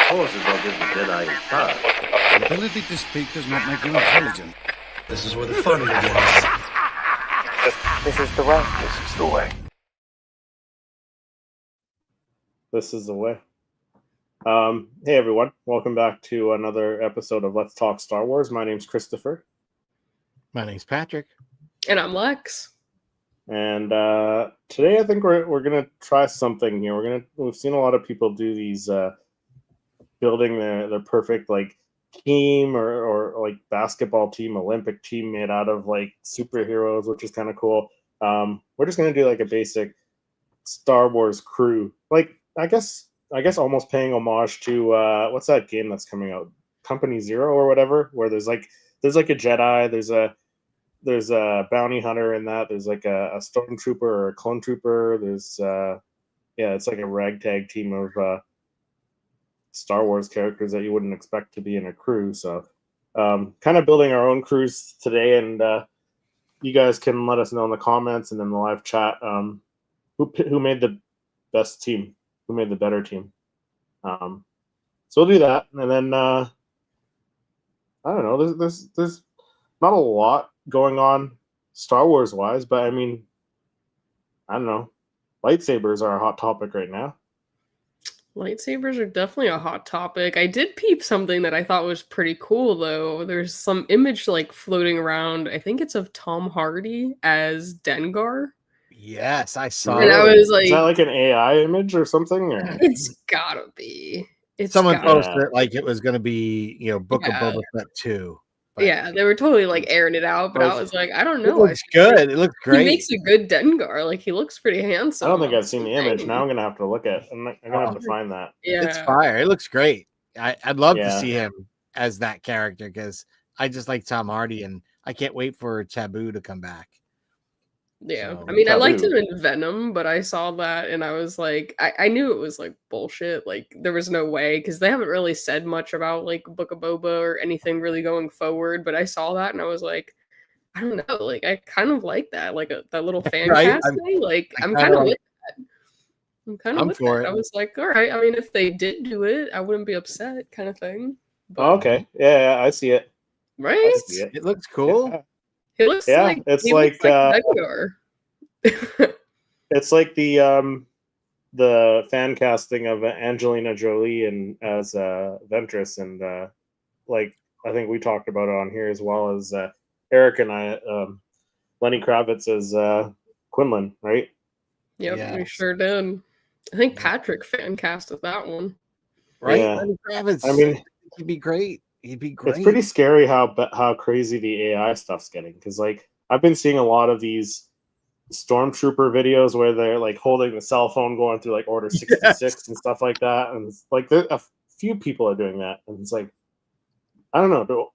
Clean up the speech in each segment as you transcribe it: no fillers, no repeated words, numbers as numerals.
forces will give the Jedi his power. The ability to speak does not make you intelligent. This is where the fun begins. This is the way. This is the way. This is the way. Hey everyone, welcome back to another episode of Let's Talk Star Wars. My name's Christopher. My name's Patrick. And I'm Lex. And today I think we're gonna try something here. We've seen a lot of people do these building their perfect like team or like basketball team, Olympic team made out of like superheroes, which is kind of cool. We're just gonna do like a basic Star Wars crew. Like I guess almost paying homage to what's that game that's coming out? Company Zero or whatever, where there's like a Jedi, there's a bounty hunter in that, there's like a stormtrooper or a clone trooper, there's it's like a ragtag team of Star Wars characters that you wouldn't expect to be in a crew. So kind of building our own crews today, and you guys can let us know in the comments and in the live chat who made the best team, who made the better team. So we'll do that, and then I don't know, there's not a lot going on Star Wars wise, but I mean, I don't know, lightsabers are a hot topic right now. Lightsabers are definitely a hot topic. I did peep something that I thought was pretty cool, though. There's some image like floating around. I think it's of Tom Hardy as Dengar. Yes, I saw And it. I was like, Is that like an AI image or something? Or? It's gotta be. Someone posted it like it was going to be, Book of Boba Fett 2. Yeah, they were totally like airing it out, but I was like, I don't know. It looks good. It looks great. He makes a good Dengar. Like, he looks pretty handsome. I don't think I've seen the image. Now I'm gonna have to look at. I'm gonna have to find that. Yeah, it's fire. It looks great. I'd love to see him as that character because I just like Tom Hardy, and I can't wait for Taboo to come back. Yeah, So, I mean, Taboo. I liked him in Venom, but I saw that and I was like, I knew it was like bullshit. Like, there was no way, because they haven't really said much about like Book of Boba or anything really going forward. But I saw that and I was like, I don't know, like I kind of like that, like that little fan cast thing. Like, I'm kind of with that. I'm with for that. I was like, all right. I mean, if they did do it, I wouldn't be upset, kind of thing. But, okay, yeah, I see it. right? I see it. It looks cool. Yeah. He looks like it's he like looks Dengar. It's like the fan casting of Angelina Jolie and as Ventress, and like I think we talked about it on here as well as Eric and I, Lenny Kravitz as Quinlan, right? Yep, Yes. we sure did. I think Patrick fan casted that one. Right? Yeah. Lenny Kravitz, I mean, he'd be great. He'd be great. it's pretty scary how crazy the AI stuff's getting, because like I've been seeing a lot of these stormtrooper videos where they're like holding the cell phone going through like Order 66 and stuff like that, and it's like a few people are doing that, and it's like I don't know,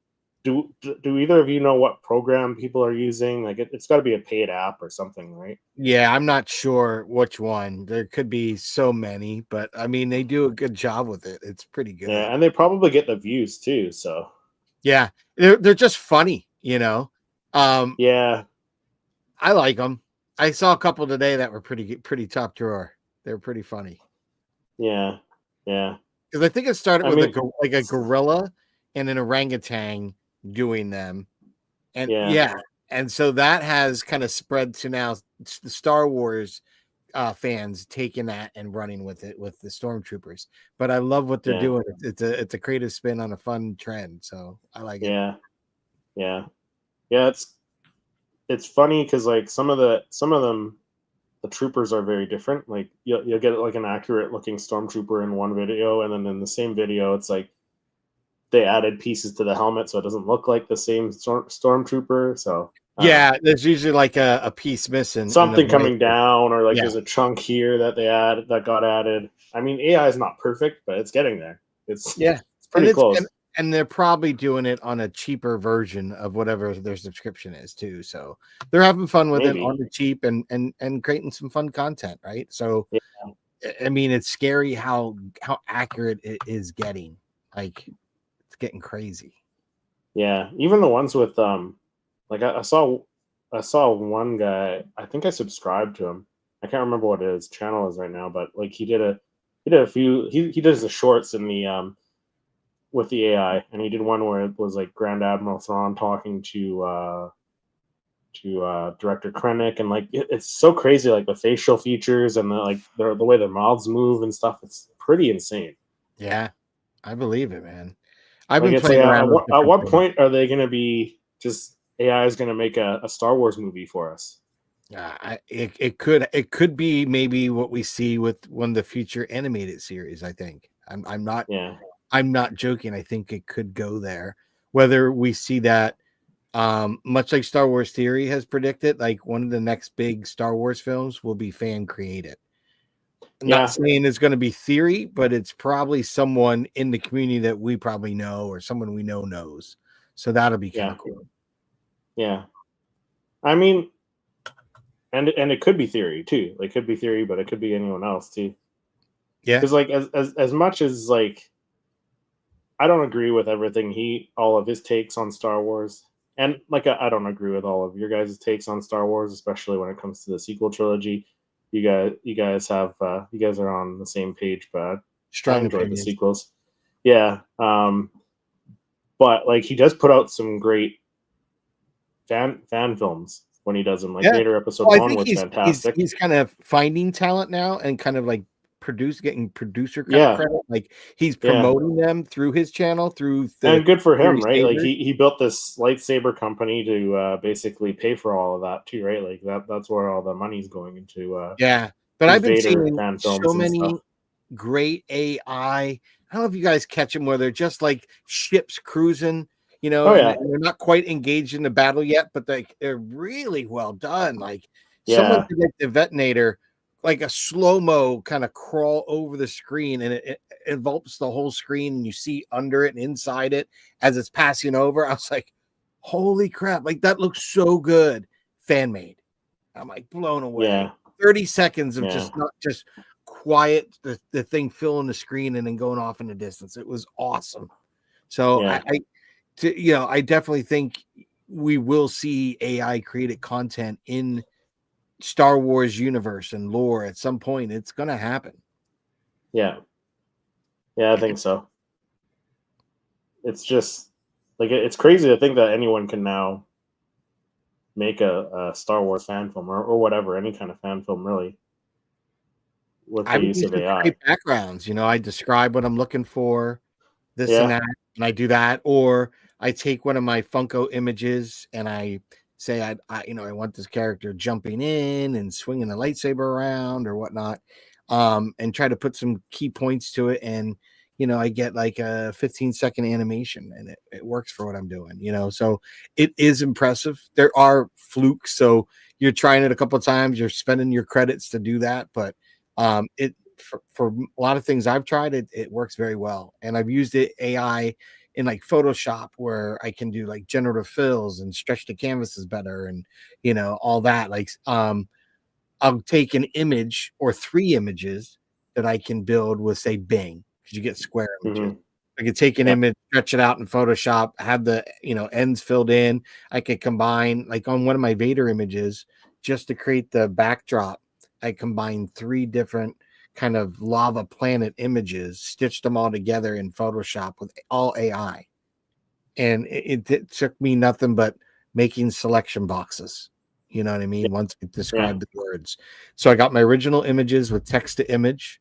do either of you know what program people are using? Like it's got to be a paid app or something, right? Yeah, I'm not sure which one. There could be so many, but I mean they do a good job with it. It's pretty good. Yeah, and they probably get the views too, so Yeah, they're just funny, yeah, I like them. I saw a couple today that were pretty top drawer. They were pretty funny. yeah. Because I think it started with a gorilla and an orangutan doing them, and and so that has kind of spread to now the Star Wars fans taking that and running with it with the stormtroopers. But I love what they're doing. It's a creative spin on a fun trend, so I like it. Yeah. It's funny because like some of them, the troopers are very different. Like you'll get like an accurate looking stormtrooper in one video, and then in the same video, it's like they added pieces to the helmet so it doesn't look like the same stormtrooper. So there's usually like a piece missing, something coming down, or like Yeah. there's a chunk here that got added. I mean, AI is not perfect, but it's getting there. It's pretty close. And they're probably doing it on a cheaper version of whatever their subscription is too. So they're having fun with it on the cheap and creating some fun content, right? So I mean, it's scary how accurate it is getting. Like it's getting crazy. Yeah, even the ones with like I saw one guy. I think I subscribed to him. I can't remember what his channel is right now, but like he did a few. He does the shorts in the with the AI, and he did one where it was like Grand Admiral Thrawn talking to director Krennic, and like it's so crazy, like the facial features and the way their mouths move and stuff. It's pretty insane. Yeah, I believe it, man. I've Like been it's playing like around with at different what things. point are they going to be just AI is going to make a Star Wars movie for us? It could be maybe what we see with one of the future animated series. I think I'm not joking. I think it could go there. Whether we see that, much like Star Wars Theory has predicted, like one of the next big Star Wars films will be fan created. I'm not saying it's going to be theory, but it's probably someone in the community that we probably know or someone we know knows. So that'll be kind of cool. Yeah. I mean, and it could be theory too. Like, could be theory, but it could be anyone else too. Yeah. Because like as much as like I don't agree with everything all of his takes on Star Wars, and like I don't agree with all of your guys' takes on Star Wars, especially when it comes to the sequel trilogy. You guys are on the same page, but I enjoyed the sequels. Yeah. But like he does put out some great fan films when he does them. Like Vader Episode 1 was fantastic. He's kind of finding talent now and kind of like getting producer kind of credit. Like he's promoting them through his channel, and good for him, right? Like he built this lightsaber company to basically pay for all of that too, right? Like that's where all the money's going into. But I've been seeing so many great AI. I don't know if you guys catch them where they're just like ships cruising, and they're not quite engaged in the battle yet, but they're really well done. Like someone could get the Detonator, like a slow-mo kind of crawl over the screen, and it envelops the whole screen, and you see under it and inside it as it's passing over. I was like, holy crap, like that looks so good. Fan made. I'm like blown away. Yeah. 30 seconds of just quiet, the thing filling the screen and then going off in the distance. It was awesome. So I definitely think we will see AI created content in Star Wars universe and lore at some point. It's going to happen. Yeah, I think so. It's just like it's crazy to think that anyone can now make a Star Wars fan film or whatever, any kind of fan film really, with the use of AI. Backgrounds, I describe what I'm looking for, this and that, and I do that, or I take one of my Funko images and I say I want this character jumping in and swinging the lightsaber around or whatnot, and try to put some key points to it, and I get like a 15-second animation, and it works for what I'm doing, so it is impressive. There are flukes, so you're trying it a couple of times, you're spending your credits to do that, but it for a lot of things I've tried, it works very well. And I've used it AI in like Photoshop where I can do like generative fills and stretch the canvases better and all that. Like I'll take an image or 3 images that I can build with, say, Bing, because you get square images. Mm-hmm. I could take an image, stretch it out in Photoshop, have the ends filled in. I could combine, like on one of my Vader images, just to create the backdrop, I combined 3 different kind of lava planet images, stitched them all together in Photoshop with all AI. And it took me nothing but making selection boxes. You know what I mean? Once I described the words. So I got my original images with text to image,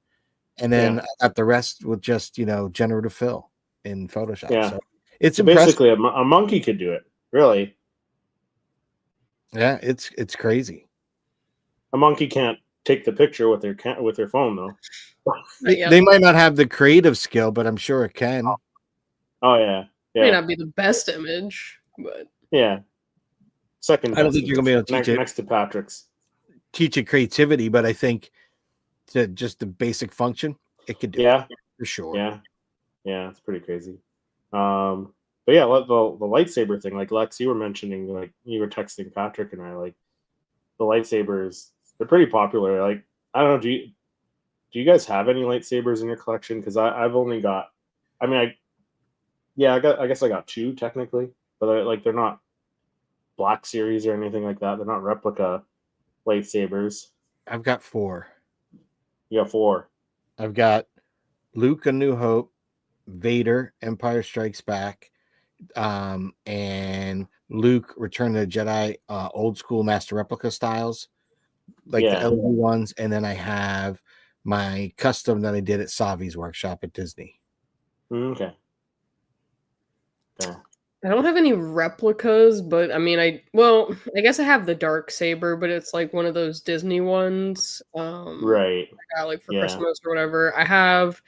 and then I got the rest with just, generative fill in Photoshop. Yeah. So it's basically a monkey could do it, really. Yeah, it's crazy. A monkey can't take the picture with their phone though. They might not have the creative skill, but I'm sure it can. Oh yeah. May not be the best image, but second. I don't think you're gonna be able to teach it next to Patrick's. Teach it creativity, but I think to just the basic function, it could do it, for sure. Yeah, it's pretty crazy. But yeah, the lightsaber thing, like Lex, you were mentioning, like you were texting Patrick and I, like the lightsabers, they're pretty popular. Like I don't know, do you guys have any lightsabers in your collection? Because I've only got, I guess I got 2 technically, but they're not Black Series or anything like that. They're not replica lightsabers. I've got 4. You got 4. I've got Luke, A New Hope, Vader, Empire Strikes Back, and Luke, Return of the Jedi, old school master replica styles, like the LED ones, and then I have my custom that I did at Savi's workshop at Disney. Okay. I don't have any replicas, but I mean, I guess I have the dark saber, but it's like one of those Disney ones. Right. I got like for Christmas or whatever. I have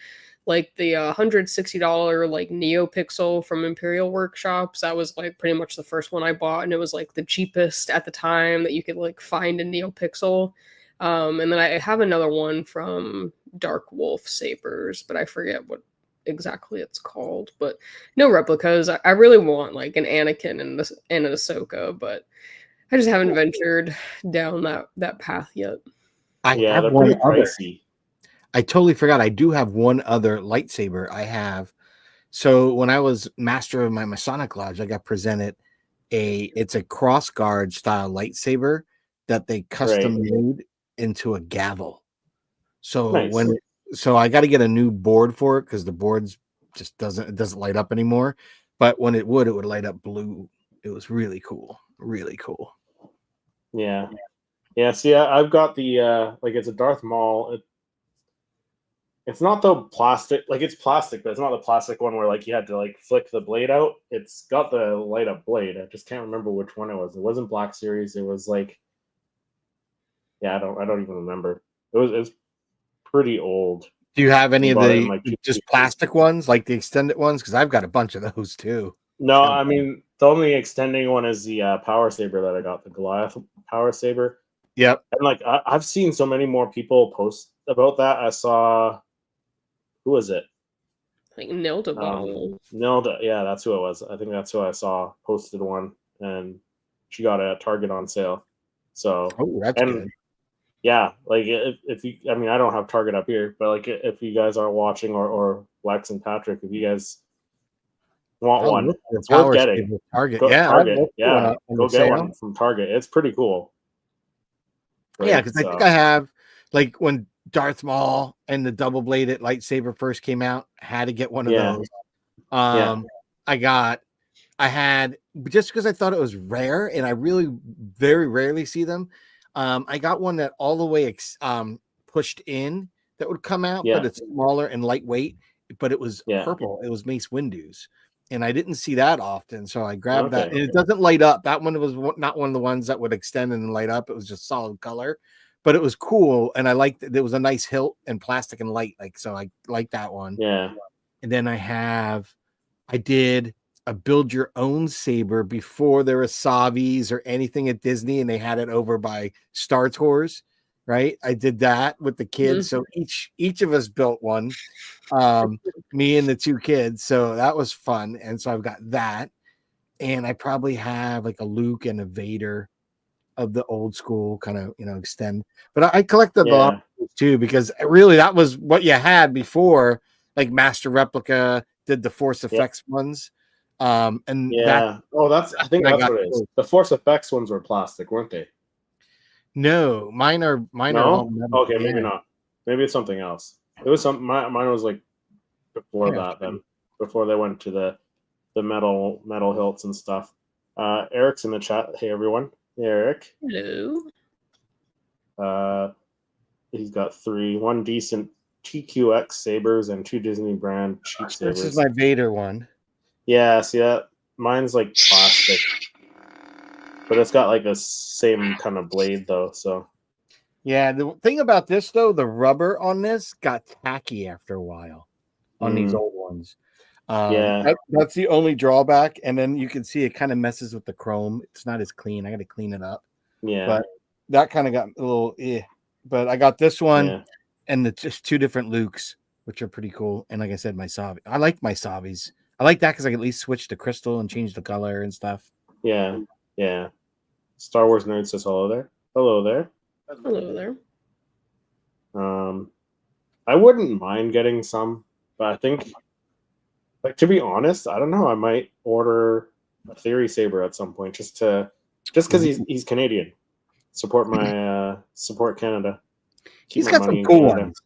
like the $160 like NeoPixel from Imperial Workshops. That was like pretty much the first one I bought, and it was like the cheapest at the time that you could like find a NeoPixel. And then I have another one from Dark Wolf Sabers, but I forget what exactly it's called. But no replicas. I really want like an Anakin and an Ahsoka, but I just haven't ventured down that path yet. They're pretty pricey. I totally forgot. I do have one other lightsaber I have. So when I was master of my Masonic Lodge, I got presented it's a cross guard style lightsaber that they custom made into a gavel. So so I got to get a new board for it because the board's just doesn't light up anymore. But when it would light up blue. It was really cool. Really cool. Yeah. Yeah. See, I've got the it's a Darth Maul. It's not the plastic, like it's plastic, but it's not the plastic one where like you had to like flick the blade out. It's got the light up blade. I just can't remember which one it was. It wasn't Black Series. It was like, I don't even remember. It was pretty old. Do you have any of the just plastic ones, like the extended ones? Because I've got a bunch of those too. No, I mean the only extending one is the Power Saber that I got, the Goliath Power Saber. Yep. And like I've seen so many more people post about that. I saw. Who was it? Like Nilda Ball. Nilda, yeah, that's who it was. I think that's who I saw posted one, and she got it at Target on sale. So, that's good. Yeah, like if you, I mean, I don't have Target up here, but like if you guys are watching, or Lex and Patrick, if you guys want one, it's worth getting. Target, go get one from Target. It's pretty cool. Right? Yeah, because I think I have like when Darth Maul and the double-bladed lightsaber first came out, I had to get one of those. I had, just because I thought it was rare, and I really very rarely see them. I got one that all the way pushed in that would come out, but it's smaller and lightweight. But it was purple. It was Mace Windu's, and I didn't see that often, so I grabbed that. And it doesn't light up. That one was not one of the ones that would extend and light up. It was just solid color. But it was cool, and I liked it. There was a nice hilt and plastic and light, so I liked that one. Yeah. And then I did a build your own saber before there was Savi's or anything at Disney, and they had it over by Star Tours, right? I did that with the kids. So each of us built one, me and the two kids. So that was fun. And so I've got that, and I probably have like a Luke and a Vader of the old school kind of, extend. But I collected a lot too, because really that was what you had before, like Master Replica did the Force Effects ones. I think that's what it is. The Force Effects ones were plastic, weren't they? No, mine are all metal. Okay, maybe not. Maybe it's something else. It was mine was like before that, then before they went to the metal hilts and stuff. Eric's in the chat. Hey everyone. Eric. Hello. He's got one decent TQX sabers and 2 Disney brand cheap sabers. This is my Vader one. Yeah, see that? Mine's like plastic, but it's got like the same kind of blade though. So yeah, the thing about this though, the rubber on this got tacky after a while on these old ones. That's the only drawback, and then you can see it kind of messes with the chrome. It's not as clean. I got to clean it up. Yeah, but that kind of got a little but I got this one and just 2 different Lukes, which are pretty cool. And like I said, my Savi, I like my Savis. I like that because I can at least switch to crystal and change the color and stuff. Yeah. Star Wars Nerd says hello there. Hello there. I wouldn't mind getting some, but I think, like, to be honest, I don't know. I might order a Theory Saber at some point just because he's Canadian. Support Canada. He's got some cool ones.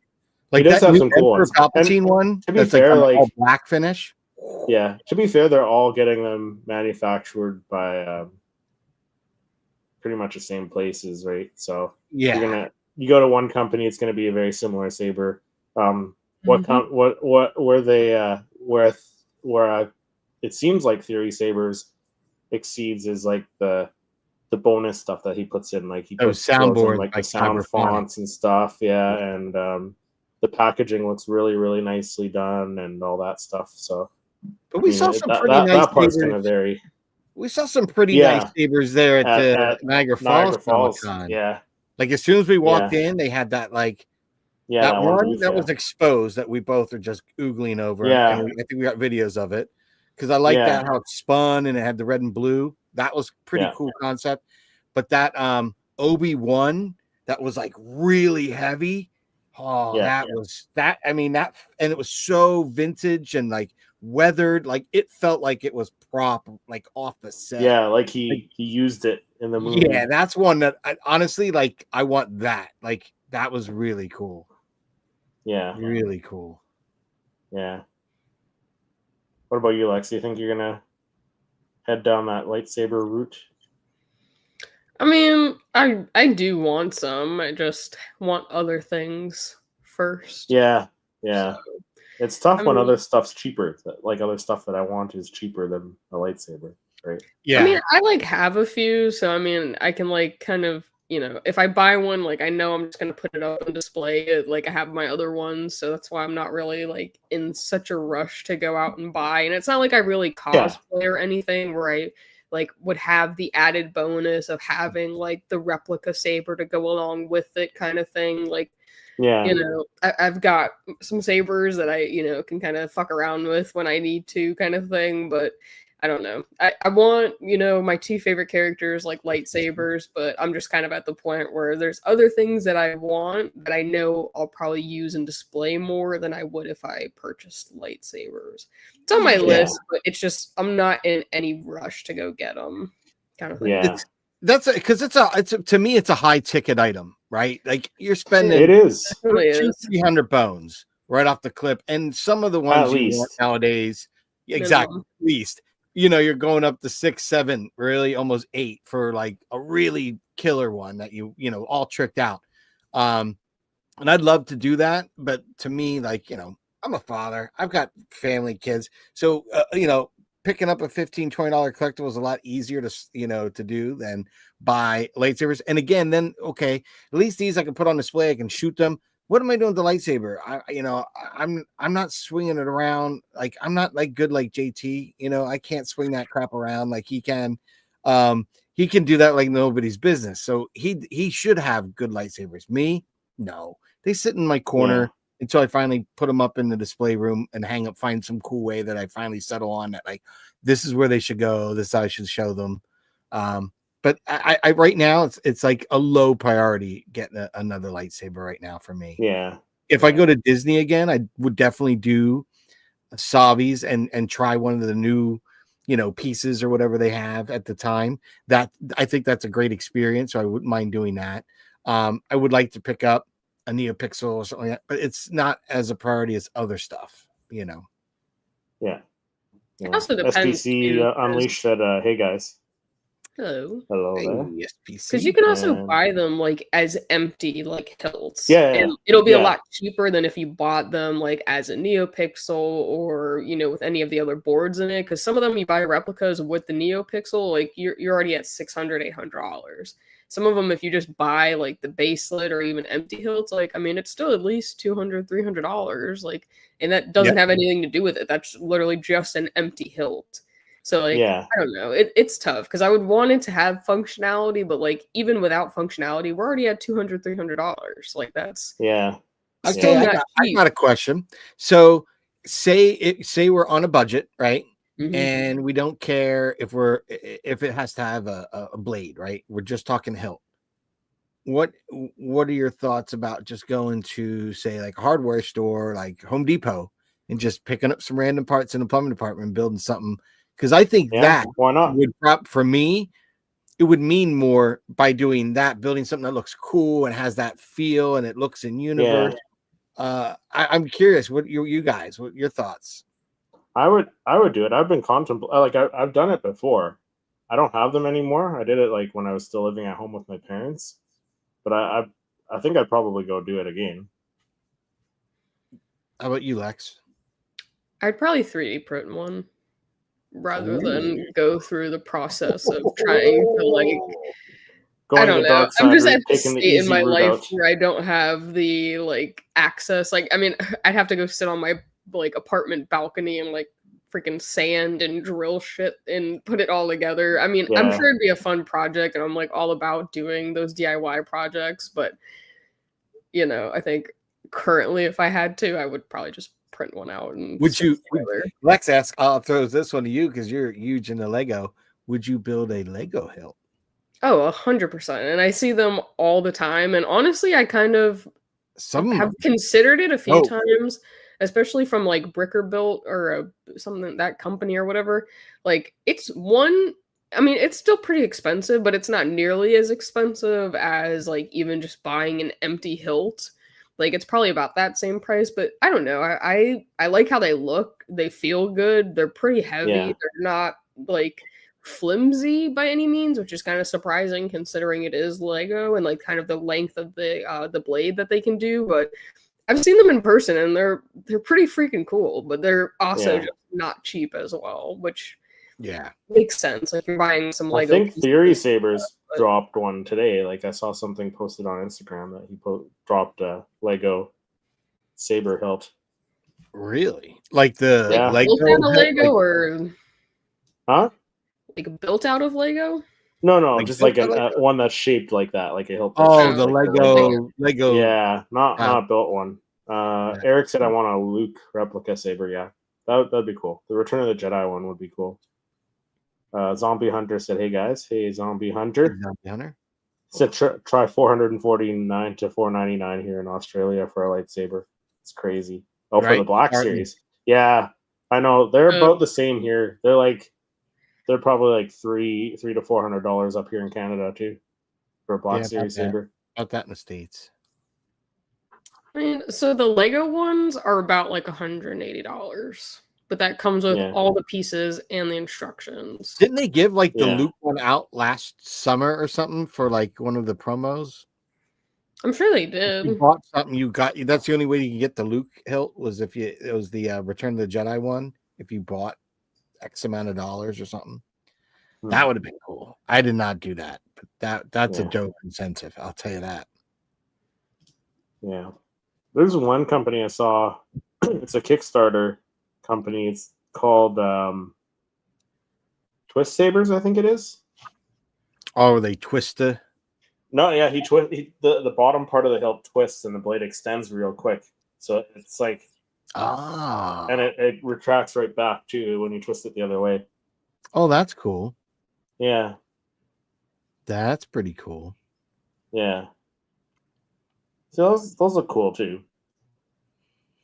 Like does that have new some cool Emperor ones. Palpatine one. To be That's fair, like like all black finish. yeah, to be fair, they're all getting them manufactured by pretty much the same places, right? So Yeah. you go to one company, it's gonna be a very similar saber. Mhm. Where they where it seems like Theory Sabers exceeds is like the bonus stuff that he puts in, like he Those throws in soundboards like the like sound Cyberphonic. fonts and stuff, yeah, and the packaging looks really really nicely done and all that stuff. So But I we mean saw some pretty nice that part's sabers. gonna vary. We saw some pretty nice Yeah, sabers there at the at Niagara Falls Niagara Comic Falls, Con. yeah, Like as soon as we walked yeah, in, they had that like yeah, that that one one booth, that yeah, was exposed that we both are just oogling over, and yeah, I think we got videos of it because I like yeah, that how it spun and it had the red and blue. That was pretty yeah, cool concept. But that Obi-Wan that was like really heavy. Oh, yeah, that was that. I mean that, and it was so vintage and like weathered. Like it felt like it was prop like off the set. yeah. Like Like he used it in the yeah, movie. that's one that I, honestly like. I want that. Like that was really cool. Yeah, Really cool. yeah. What about you, Lex? Do you think you're gonna head down that lightsaber route? I mean, I do want some. I just want other things first. Yeah, So yeah. It's tough I when mean, other stuff's cheaper. Like other stuff that I want is cheaper than a lightsaber, right? Yeah. I like have a few, so I mean, I can like kind of, if I buy one, like I know I'm just gonna put it up on display. Like I have my other ones, so that's why I'm not really like in such a rush to go out and buy. And it's not like I really Yeah, cosplay or anything where I like would have the added bonus of having like the replica saber to go along with it, kind of thing. Like yeah, I've got some sabers that I, can kind of fuck around with when I need to, kind of thing. But I don't know. I want, my two favorite characters like lightsabers, but I'm just kind of at the point where there's other things that I want that I know I'll probably use and display more than I would if I purchased lightsabers. It's on my yeah, list, but it's just, I'm not in any rush to go get them, kind of thing. yeah. That's because to me it's a high ticket item, right? Like you're It spending is Really two, is 300 bones right off the clip, and some of the at ones you want least. nowadays, exactly, minimum. at least you're going up to 6, 7, really almost 8 for like a really killer one that all tricked out. And I'd love to do that, but to me, like I'm a father, I've got family, kids, so picking up a $15-$20 collectible is a lot easier to do than buy lightsabers. And again, then okay, at least these I can put on display, I can shoot them. What am I doing with the lightsaber? I'm not swinging it around. Like I'm not like good like JT. I can't swing that crap around like he can. He can do that like nobody's business. So he should have good lightsabers. Me, no. They sit in my corner. Yeah, Until I finally put them up in the display room and find some cool way that I finally settle on that, like, this is where they should go. This is how I should show them. But I right now, it's like a low priority getting another lightsaber right now for me. yeah, If I go to Disney again, I would definitely do Savi's and try one of the new, pieces or whatever they have at the time. That I think that's a great experience. So I wouldn't mind doing that. I would like to pick up a NeoPixel or something like that, but it's not as a priority as other stuff. yeah. It also depends SPC too, Unleashed said, "Hey guys, hello. hello Hey, there." Because you SPC. can also And buy them like as empty like hilts. yeah, yeah, And it'll be a yeah, lot cheaper than if you bought them like as a NeoPixel or with any of the other boards in it. Because some of them you buy replicas with the NeoPixel, like you're already at $600-$800. Some of them, if you just buy like the baselet or even empty hilts, like I mean, it's still at least $200-$300. Like, and that doesn't have anything to do with it. That's literally just an empty hilt. So like yeah, I don't know, it's tough because I would want it to have functionality, but like even without functionality, we're already at $200-$300. Like that's yeah, still Okay, yeah, not I cheap. got a question. So say we're on a budget, right? Mhm. And we don't care if it has to have a blade, right? We're just talking hilt. What are your thoughts about just going to say like a hardware store like Home Depot and just picking up some random parts in the plumbing department and building something? Because I think yeah. that Why not? would for me, it would mean more by doing that, building something that looks cool and has that feel and it looks in Yeah, universe. I'm curious. What you guys? What your thoughts? I would do it. I've been contemplating. Like I've done it before. I don't have them anymore. I did it like when I was still living at home with my parents. But I think I'd probably go do it again. How about you, Lex? I'd probably 3D print one rather than go through the process of trying to like. Going I don't the know. dark side, I'm just or at the taking the state in easy my route life out. where I don't have the like access. Like, I mean, I'd have to go sit on my like apartment balcony and like freaking sand and drill shit and put it all together. I mean, I'm Yeah. sure it'd be a fun project, and I'm like all about doing those DIY projects. But you know, I think currently, if I had to, I would probably just print one out and Would stick you? it together. Lex asks. I'll throw this one to you because you're huge into Lego. Would you build a Lego hilt? Oh, 100%. And I see them all the time. And honestly, I kind of have considered it a few times, especially from like Bricker Built or something, that company or whatever. Like it's I mean, it's still pretty expensive, but it's not nearly as expensive as like even just buying an empty hilt. Like it's probably about that same price, but I don't know. I like how they look. They feel good. They're pretty heavy. Yeah. They're not like flimsy by any means, which is kind of surprising considering it is Lego and like kind of the length of the blade that they can do. But I've seen them in person and they're pretty freaking cool, but they're also just not cheap as well, which makes sense if you're buying some Lego. I think Theory Sabers dropped one today. Like I saw something posted on Instagram that he dropped a Lego saber hilt. Really? Like the Lego built out of Lego, like, or huh? Like built out of Lego? No, like just like one that's shaped like that, like a hilt. Oh, the Lego. Yeah, not built one. Eric said I want a Luke replica saber. Yeah, that'd be cool. The Return of the Jedi one would be cool. Zombie Hunter said, "Hey guys, hey Zombie Hunter." Zombie Hunter said try $449 to $499 here in Australia for a lightsaber. It's crazy. Oh, for the Black Series. Yeah, I know they're about the same here. They're probably like $300 to $400 up here in Canada too for a Black Series saber. About that in the States. I mean, so the Lego ones are about like $180, but that comes with all the pieces and the instructions. Didn't they give like the Luke one out last summer or something for like one of the promos? I'm sure they did. If you bought something, you got. That's the only way you can get the Luke hilt was if it was the Return of the Jedi one. If you bought X amount of dollars or something, that would have been cool. I did not do that, but that's a dope incentive. I'll tell you that. Yeah, there's one company I saw. It's a Kickstarter company. It's called Twist Sabers, I think it is. Oh, they twisted. No, yeah, the bottom part of the hilt twists and the blade extends real quick. So it's like and it retracts right back too when you twist it the other way. Oh, that's cool. Yeah. That's pretty cool. Yeah. So those look cool too.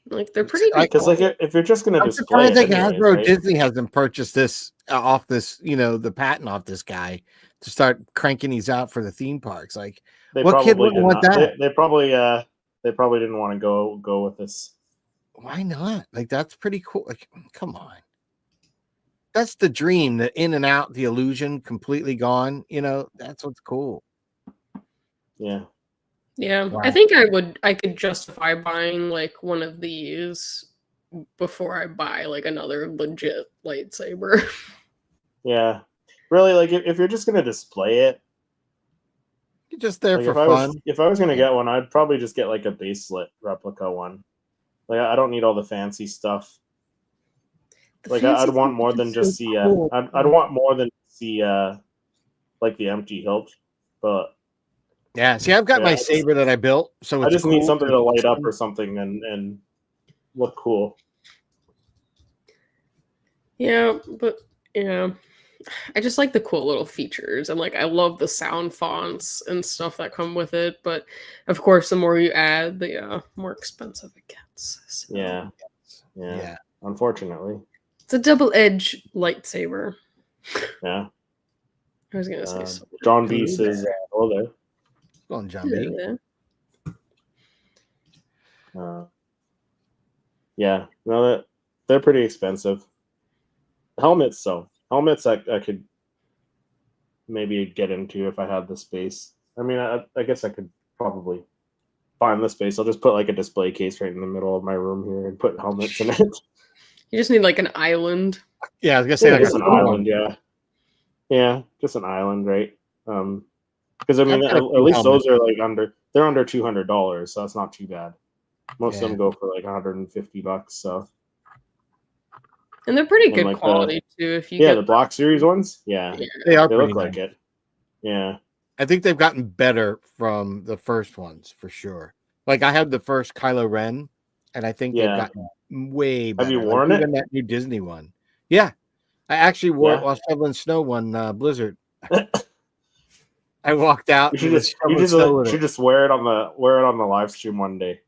Like they're pretty good. Because like if you're just gonna display it, Hasbro Disney hasn't purchased this off this, the patent off this guy to start cranking these out for the theme parks. Like, what kid wouldn't want that? They probably didn't want to go with this. Why not? Like, that's pretty cool. Like, come on. That's the dream, the in and out, the illusion completely gone. That's what's cool. Yeah. Yeah. Wow. I think I could justify buying like one of these before I buy like another legit lightsaber. Yeah. Really, like if you're just gonna display it, you're just there for fun. If I was gonna get get one, I'd probably just get like a base slit replica one. Like I don't need all the fancy stuff. Like I'd want more than just see. I'd want more than see like the empty hilt. But yeah, see, I've got my saber that I built, so I just need something to light up or something and look cool. Yeah, but I just like the cool little features, and like I love the sound fonts and stuff that come with it. But of course, the more you add, the more expensive it gets. So. Yeah. Unfortunately, it's a double-edged lightsaber. Yeah. I was gonna say something. John B says, "Hello there." Go on, John B. Yeah, no, they're pretty expensive. Helmets, though. Helmets, I could maybe get into if I had the space. I mean, I guess I could probably find the space. I'll just put like a display case right in the middle of my room here and put helmets in it. You just need like an island. Yeah, I was gonna say Yeah, like just an island. Yeah, just an island, right? Because I mean, at least those are like they're under $200, so that's not too bad. Most of them go for like $150. So, and they're pretty good quality too. If you the Black Series ones, they look like it. Yeah, I think they've gotten better from the first ones for sure. Like I had the first Kylo Ren, and I think they've gotten way better. Have you worn it? Even that new Disney one. Yeah, I actually wore it while shoveling snow one blizzard. I walked out. You should just wear it on the live stream one day.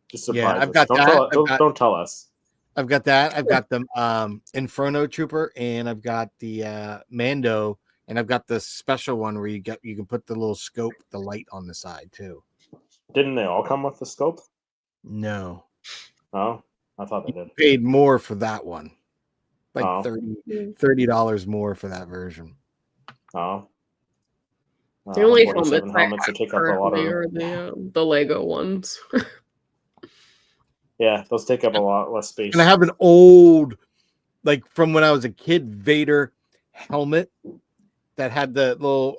Just surprise I've us. got Don't tell us. I've got that. I've got the Inferno Trooper, and I've got the Mando, and I've got the special one where you can put the little scope, the light on the side too. Didn't they all come with the scope? No. Oh, I thought they did. Paid more for that one, like $30 more for that version. Oh. The only helmets that take up a lot are the Lego ones. Yeah, those take up a lot less space. And I have an old, like from when I was a kid, Vader helmet that had the little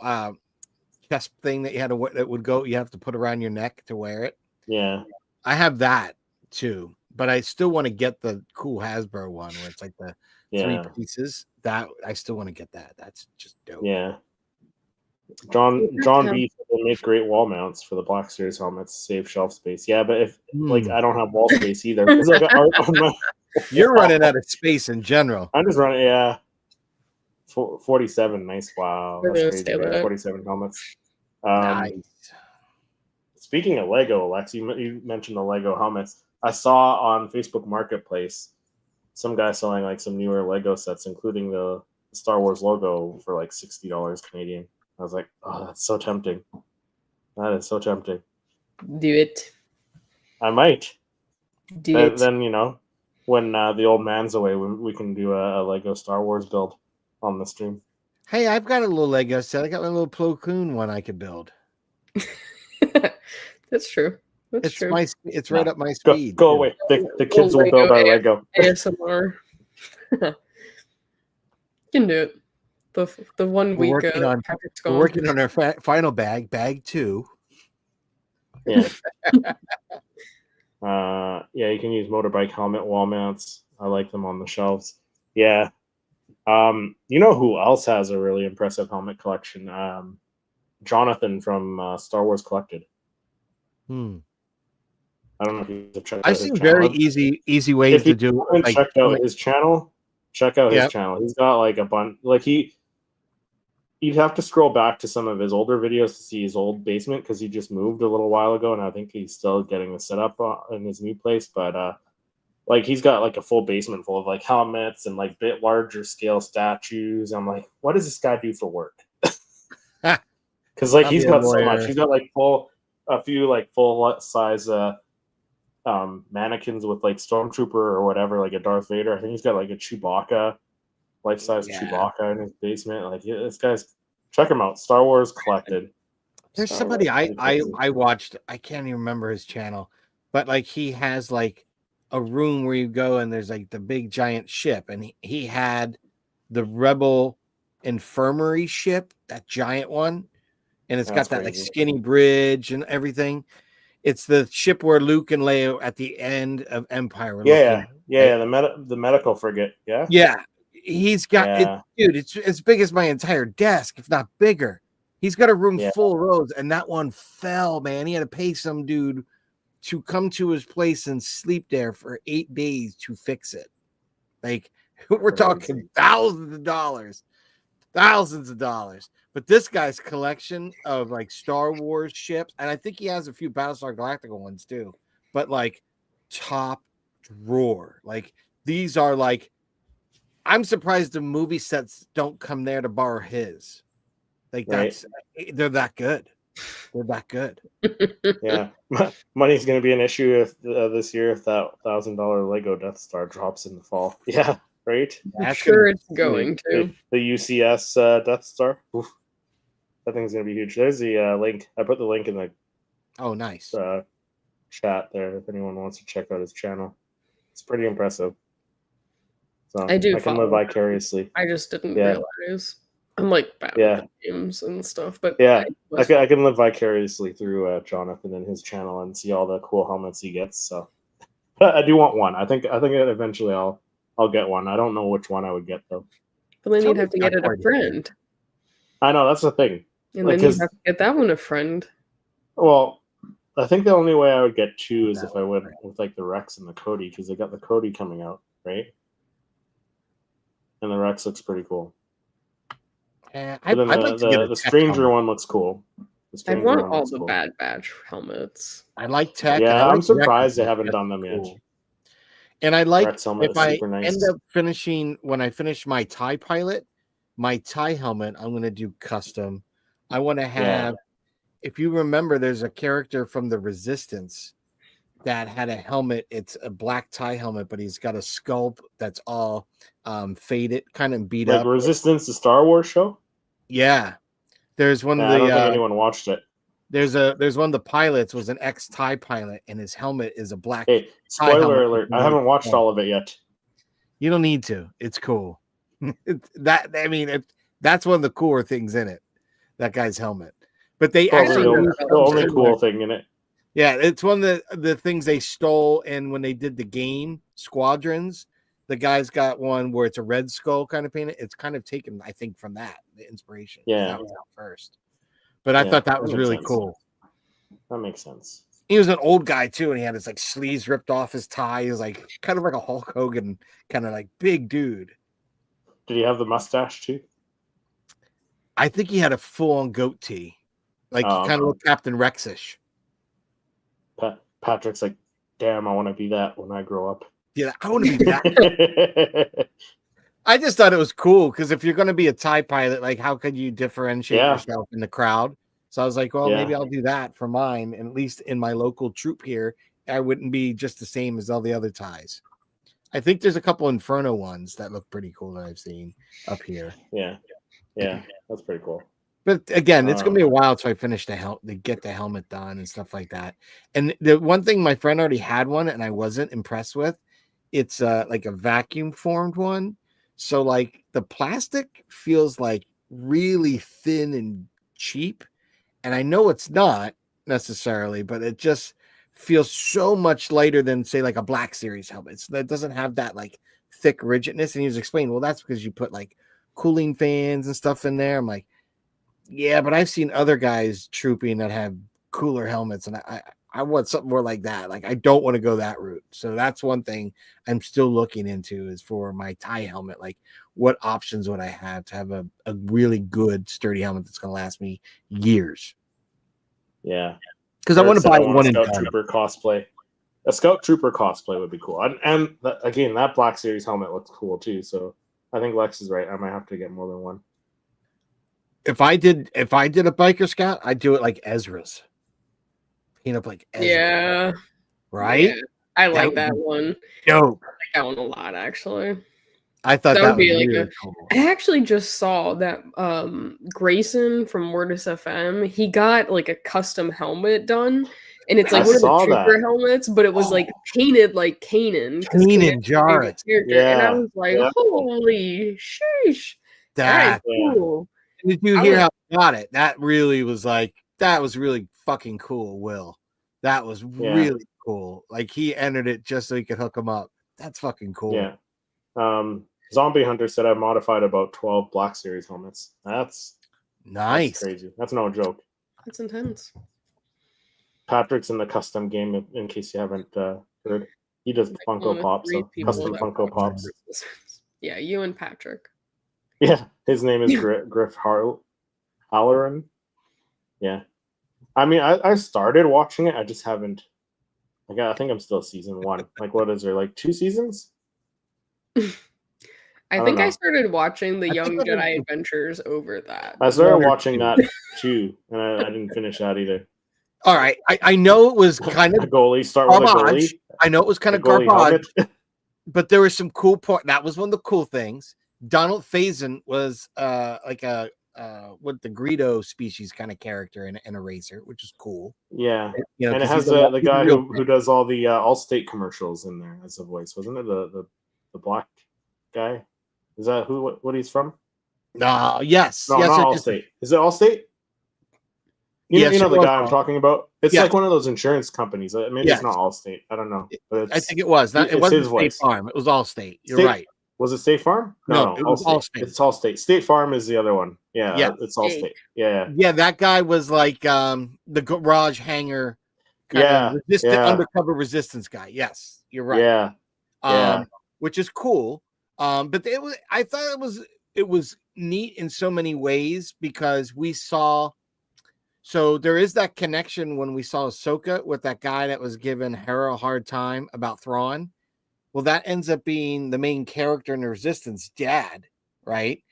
chest thing that you had to that would go. You have to put around your neck to wear it. Yeah, I have that too, but I still want to get the cool Hasbro one where it's like the 3 pieces. That I still want to get that. That's just dope. Yeah. John B will make great wall mounts for the Black Series helmets, save shelf space. Yeah, but if like I don't have wall space either, because I got art on my. You're running out of space in general. I'm just running. 47. Nice. Wow, that's crazy. Right? 47 helmets. Nice. Speaking of Lego, Lex, you mentioned the Lego helmets. I saw on Facebook Marketplace some guy selling like some newer Lego sets, including the Star Wars logo for like $60 Canadian. I was like, oh, that's so tempting. That is so tempting. Do it. I might. Do it. Then, when the old man's away, we can do a Lego Star Wars build on the stream. Hey, I've got a little Lego set. I got my little Plo Koon one I could build. That's true. That's true. It's right up my speed. Go away. The kids will build our Lego. ASMR. Can do it. The 1 week we're working on our final bag 2. Yeah. You can use motorbike helmet wall mounts. I like them on the shelves. Yeah. You know who else has a really impressive helmet collection? Jonathan from Star Wars Collected. I don't know if you've checked out his channel. Very easy ways to do it. Checked out his channel. Check out his channel. He's got like a bunch. Like you'd have to scroll back to some of his older videos to see his old basement because he just moved a little while ago, and I think he's still getting the setup in his new place. But like he's got like a full basement full of like helmets and like bit larger scale statues. I'm like, what does this guy do for work? Because like he's got so much. He's got like a few like full size mannequins with like Stormtrooper or whatever, like a Darth Vader. I think he's got like a Chewbacca, life-size Chewbacca in his basement. Like this guy's, check him out. Star Wars Collected. There's somebody I watched. I can't even remember his channel, but like he has like a room where you go and there's like the big giant ship, and he had the Rebel infirmary ship, that giant one, and it's got that like skinny bridge and everything. It's the ship where Luke and Leia at the end of Empire were looking. The medical frigate. Yeah. He's got it, dude. It's as big as my entire desk, if not bigger. He's got a room full of those, and that one fell, man. He had to pay some dude to come to his place and sleep there for 8 days to fix it. Like we're talking thousands of dollars. But this guy's collection of like Star Wars ships, and I think he has a few Battlestar Galactica ones too, but like top drawer. Like these are like, I'm surprised the movie sets don't come there to borrow his. Like they're that good. They're that good. Yeah, money's going to be an issue if this year if that $1,000 Lego Death Star drops in the fall. Yeah, right. I'm sure it's going to. The UCS Death Star. Oof. That thing's going to be huge. There's the link. I put the link in the nice chat there if anyone wants to check out his channel. It's pretty impressive. So I can live vicariously. I just didn't realize. I'm like bad with games and stuff, but I can live vicariously through Jonathan and his channel and see all the cool helmets he gets. So I do want one. I think eventually I'll get one. I don't know which one I would get though. But then you'd have to get it a friend. I know, that's the thing. And then you'd have to get that one a friend. Well, I think the only way I would get two is if I went with like the Rex and the Cody, because they got the Cody coming out, right? And the Rex looks pretty cool. I'd like to get the Stranger one looks cool. I want all the Bad Batch helmets. I like tech. Yeah, I'm surprised they haven't done them yet. And I like if I end up finishing, when I finish my TIE pilot, my TIE helmet, I'm going to do custom. I want to have, if you remember, there's a character from the Resistance that had a helmet. It's a black TIE helmet, but he's got a sculpt that's all faded, kind of beat up. Like Resistance, the Star Wars show? Yeah. There's one of the. I don't think anyone watched it. There's one of the pilots was an ex-TIE pilot, and his helmet is a black. Hey, spoiler alert! I haven't watched all of it yet. You don't need to. It's cool. That's one of the cooler things in it. That guy's helmet, but they actually the only cool thing in it. Yeah, it's one of the things they stole, and when they did the game Squadrons, the guy's got one where it's a red skull kind of painted. It's kind of taken, I think, from the inspiration. Yeah, that was out first. But I thought that was really cool. That makes sense. He was an old guy too, and he had his like sleeves ripped off his tie. He was like kind of like a Hulk Hogan, kind of like big dude. Did he have the mustache too? I think he had a full-on goatee, like he kind of looked Captain Rexish. Patrick's like, damn, I want to be that when I grow up. Yeah, I want to be that. I just thought it was cool because if you're going to be a TIE pilot, like how could you differentiate yourself in the crowd? So I was like, well, maybe I'll do that for mine. And at least in my local troop here, I wouldn't be just the same as all the other TIEs. I think there's a couple Inferno ones that look pretty cool that I've seen up here. Yeah, that's pretty cool. But again, it's gonna be a while till I finish to get the helmet done and stuff like that. And the one thing, my friend already had one, and I wasn't impressed with. It's like a vacuum formed one, so like the plastic feels like really thin and cheap. And I know it's not necessarily, but it just feels so much lighter than, say, like a Black Series helmet. That doesn't have that like thick rigidness. And he was explaining, well, that's because you put like cooling fans and stuff in there. I'm like, yeah, but I've seen other guys trooping that have cooler helmets, and I want something more like that. Like, I don't want to go that route. So that's one thing I'm still looking into is for my TIE helmet. Like, what options would I have to have a really good, sturdy helmet that's going to last me years? Yeah. Because I want to buy one in Scout Trooper cosplay. A Scout Trooper cosplay would be cool. And again, that Black Series helmet looks cool too. So I think Lex is right. I might have to get more than one. If I did a biker scout, I'd do it like Ezra's. Paint up like Ezra. Yeah. Right? Yeah. I like that one. Dope. I like that one a lot, actually. I thought that would be like really cool. I actually just saw that Grayson from Mortis FM, he got like a custom helmet done. And it's like one of the trooper helmets, but it was like painted like Kanan. Kanan Jarrus. Yeah. And I was like, holy sheesh. That is cool. Did you hear how he got it? That really was really fucking cool, Will. That was really cool. Like, he entered it just so he could hook him up. That's fucking cool. Yeah. Zombie Hunter said I modified about 12 Black Series helmets. That's nice. That's crazy. That's no joke. That's intense. Patrick's in the custom game, in case you haven't heard. He does Funko Pops, so custom Funko Pops. Yeah, you and Patrick. Yeah, his name is Griff Halloran. Yeah. I mean, I started watching it. I just haven't. Like, I think I'm still season 1. Like, what is there? Like 2 seasons? I don't think I know. started watching the I think Young I Jedi would- Adventures over that. I started One or watching two. that too, and I didn't finish that either. All right. I know it was kind A of goalie, start with a garbage. goalie. I know it was kind A of goalie garbage, helmet. but there was some cool point. That was one of the cool things. Donald Faison was like a what the Greedo species kind of character in a racer, which is cool. Yeah, You know, and it 'cause has he's a the he's a guy real who does all the Allstate commercials in there as a voice, wasn't it? The black guy. Is that what he's from? Yes, No, yes, not it is. Allstate. Is it Allstate? Yes, You know it the was guy I'm All- talking about. It's Yes. like one of those insurance companies. Maybe Yes. it's not Allstate. I don't know, but I think it was. It it's wasn't his State voice. Farm. It was Allstate. You're State, right. Was it State Farm? No, it was Allstate. Allstate. It's Allstate. State Farm is the other one. Yeah, Yeah. it's Allstate. Yeah, Yeah, that guy was like the garage hanger kind yeah, of resistant yeah, undercover resistance guy. Yes, you're right. yeah, yeah. Which is cool. But I thought it was neat in so many ways because we saw. So there is that connection when we saw Ahsoka with that guy that was giving Hera a hard time about Thrawn. Well, that ends up being the main character in the Resistance dad, right?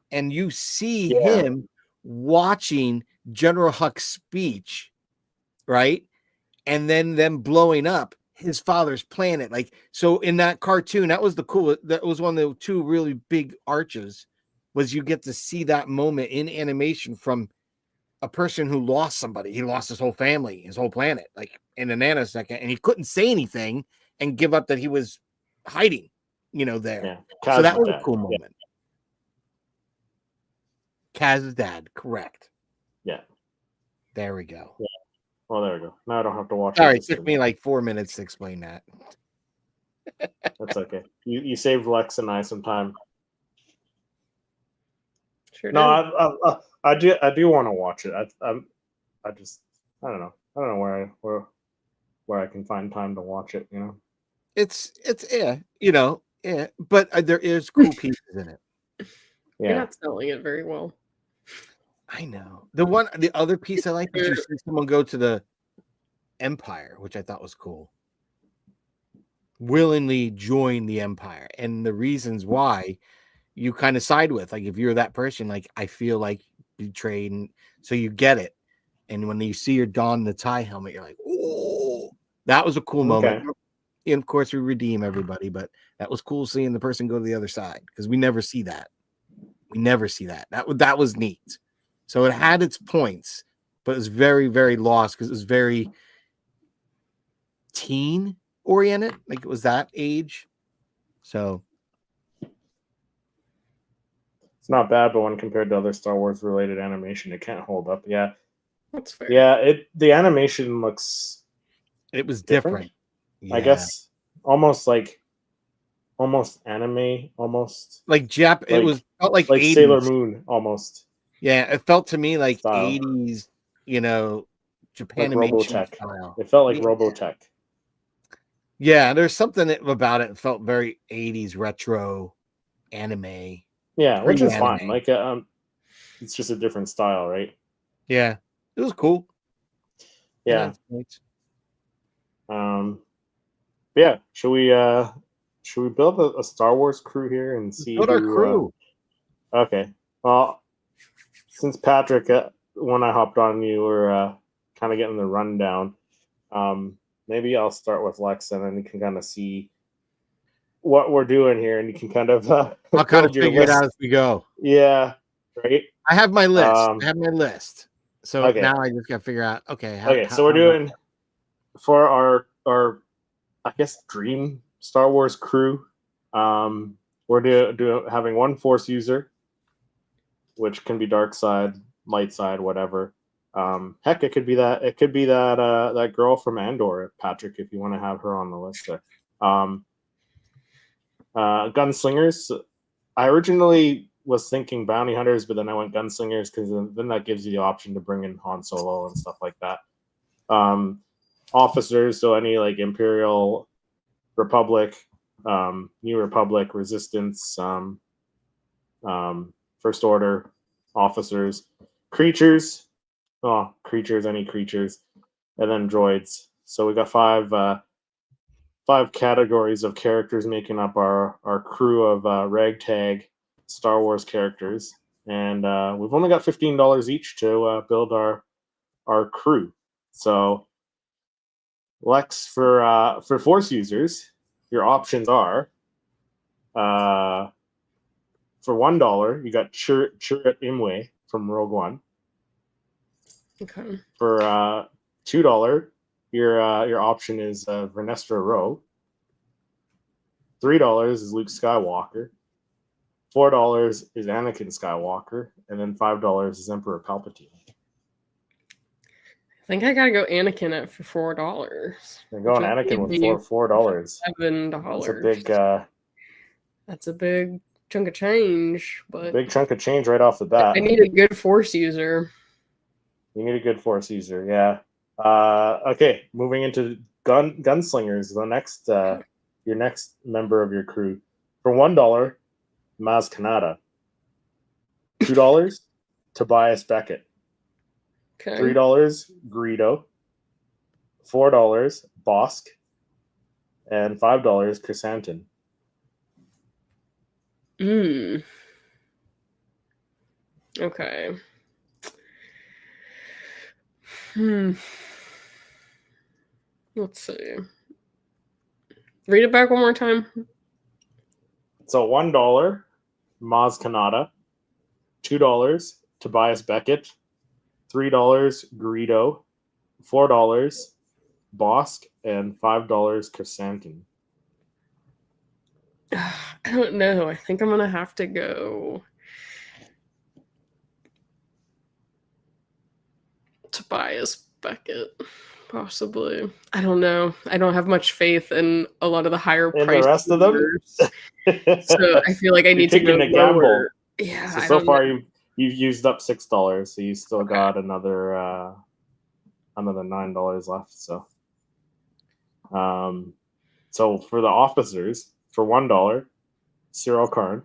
And you see him watching General Huck's speech, right? And then them blowing up his father's planet. Like, so in that cartoon, that was that was one of the two really big arches, was you get to see that moment in animation from a person who lost somebody. He lost his whole family, his whole planet, like in a nanosecond, and he couldn't say anything and give up that he was hiding, there. Yeah. So that was dad. a cool moment. Kaz's dad, correct. Yeah. There we go. Yeah. Well, there we go. Now I don't have to watch. All right, it took me like 4 minutes to explain that. That's okay. You saved Lex and I some time. Sure. No, I do want to watch it. I don't know. I don't know where I can find time to watch it. It's but there is cool pieces in it. You're not selling it very well. I know. The other piece I like is you see someone go to the Empire, which I thought was cool. Willingly join the Empire, and the reasons why you kind of side with, like if you're that person, like I feel like betrayed, and so you get it. And when you see her don the tie helmet, you're like, oh, that was a cool moment. And of course, we redeem everybody, but that was cool seeing the person go to the other side because we never see that. That was neat. So it had its points, but it was very, very lost because it was very teen oriented. Like it was that age. So it's not bad, but when compared to other Star Wars related animation, it can't hold up. Yeah. That's fair. Yeah, the animation looks. It was different. I guess almost anime, almost like it felt like 80s. Sailor Moon almost. Yeah, it felt to me like style. 80s, Japan like Robotech style. It felt like Robotech. Yeah, there's something about it that felt very 80s retro anime. Yeah, which is fine. Like it's just a different style, right? Yeah. It was cool. Yeah. Yeah. Should we build a Star Wars crew here and see build our crew? Okay. Well, since Patrick, when I hopped on, you were kind of getting the rundown. Maybe I'll start with Lex, and then you can kind of see what we're doing here, and you can kind of I'll kind of figure it out as we go. Yeah. Right. I have my list. So now I just got to figure out. Okay. So we're doing for our I guess dream Star Wars crew. We're having one Force user, which can be dark side, light side, whatever. Heck, it could be that. It could be that girl from Andor, Patrick, if you want to have her on the list there. Gunslingers. I originally was thinking bounty hunters, but then I went gunslingers because then that gives you the option to bring in Han Solo and stuff like that. Officers, so any like Imperial, Republic, New Republic, Resistance, First Order officers, creatures, any creatures, and then droids. So we got five 5 categories of characters making up our crew of ragtag Star Wars characters, and we've only got $15 each to build our crew. So, Lex, for Force users, your options are for $1 you got Chirrut Imwe from Rogue One. Okay. For $2, your option is Vernestra Rowe. $3 is Luke Skywalker. $4 is Anakin Skywalker, and then $5 is Emperor Palpatine. I think I gotta go Anakin at for $4. You're going Anakin with $4. $7. That's a big chunk of change, but big chunk of change right off the bat. I need a good Force user. You need a good Force user, yeah. Okay, moving into gunslingers. The next, your next member of your crew. For $1, Maz Kanata. $2, Tobias Beckett. Okay. $3, Greedo. $4, Bosk. And $5, Chrysanthemum. Okay. Let's see. Read it back one more time. So $1, Maz Kanata. $2, Tobias Beckett. $3, Greedo. $4, Bosk. And $5, Chrysanthemum. I don't know. I think I'm gonna have to go Tobias Beckett, possibly. I don't know. I don't have much faith in a lot of the higher In price the rest of them? So I feel like I need to go taking a gamble. lower. Yeah. So far you've used up $6, so you still got another $9 left. So for the officers, for $1, Cyril Karn.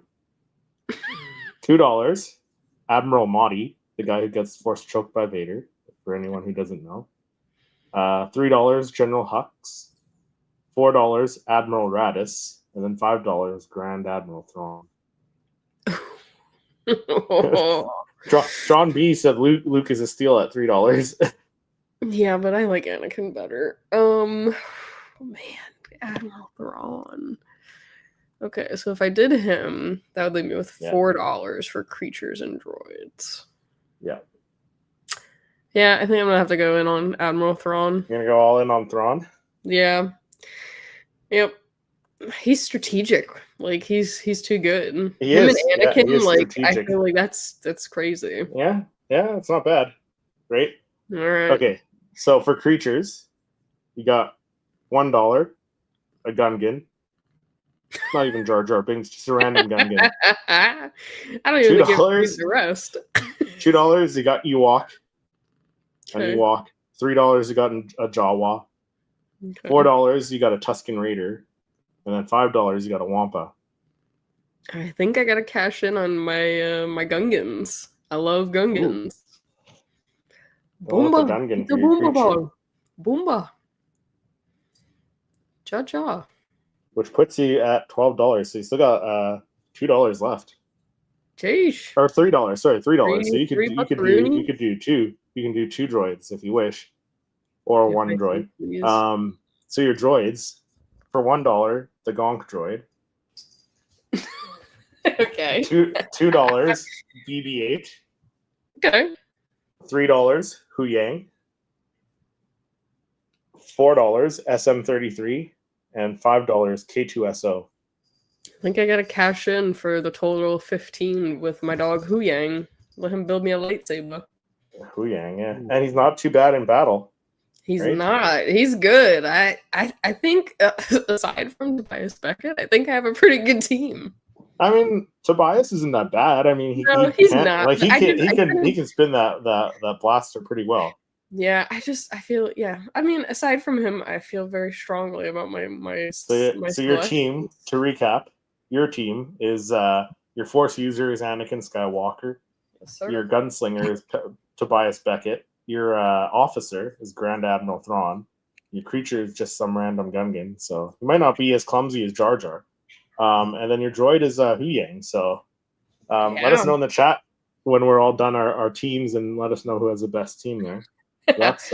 $2, Admiral Motti, the guy who gets force choked by Vader, for anyone who doesn't know. $3, General Hux. $4, Admiral Radis. And then $5, Grand Admiral Thrawn. John B said Luke is a steal at $3. Yeah, but I like Anakin better. Man, Admiral Thrawn. Okay, so if I did him, that would leave me with $4 for creatures and droids. Yeah. Yeah, I think I'm gonna have to go in on Admiral Thrawn. You're gonna go all in on Thrawn? Yeah. Yep. He's strategic. Like he's too good. And Anakin, I feel like that's crazy. Yeah, it's not bad. Great. All right. Okay, so for creatures, you got $1, a Gungan. Not even Jar Jar Binks, just a random Gungan. I don't even give the rest. $2, you got Ewok. Okay. An Ewok. $3, you got a Jawa. Okay. $4, you got a Tusken Raider. And then $5, you got a Wampa. I think I gotta cash in on my my Gungans. I love Gungans. Boomba. Gungan The Boomba ball. Boomba. Cha-cha. Which puts you at $12. So you still got $2 left. Jeez. Or $3. Sorry, $3. So you could do two. You can do 2 droids if you wish. Or 1 droid. So your droids, for $1, the Gonk droid. Okay. $2 BB-8. Okay. $3 Huyang. $4 SM-33. And $5 K2SO. I think I gotta cash in for the total of 15 with my dog Huyang. Let him build me a lightsaber. Huyang, yeah. And he's not too bad in battle. He's not. He's good. I think, aside from Tobias Beckett, I think I have a pretty good team. I mean, Tobias isn't that bad. I mean, he's not. Like he can spin that blaster pretty well. Yeah, I feel, I mean, aside from him, I feel very strongly about my So your team, to recap, your team is your Force user is Anakin Skywalker. Yes, sir. Your gunslinger is Tobias Beckett. Your officer is Grand Admiral Thrawn. your creature is just some random Gungan, so you might not be as clumsy as Jar Jar. And then your droid is Huyang. So let us know in the chat when we're all done our teams, and let us know who has the best team there. That's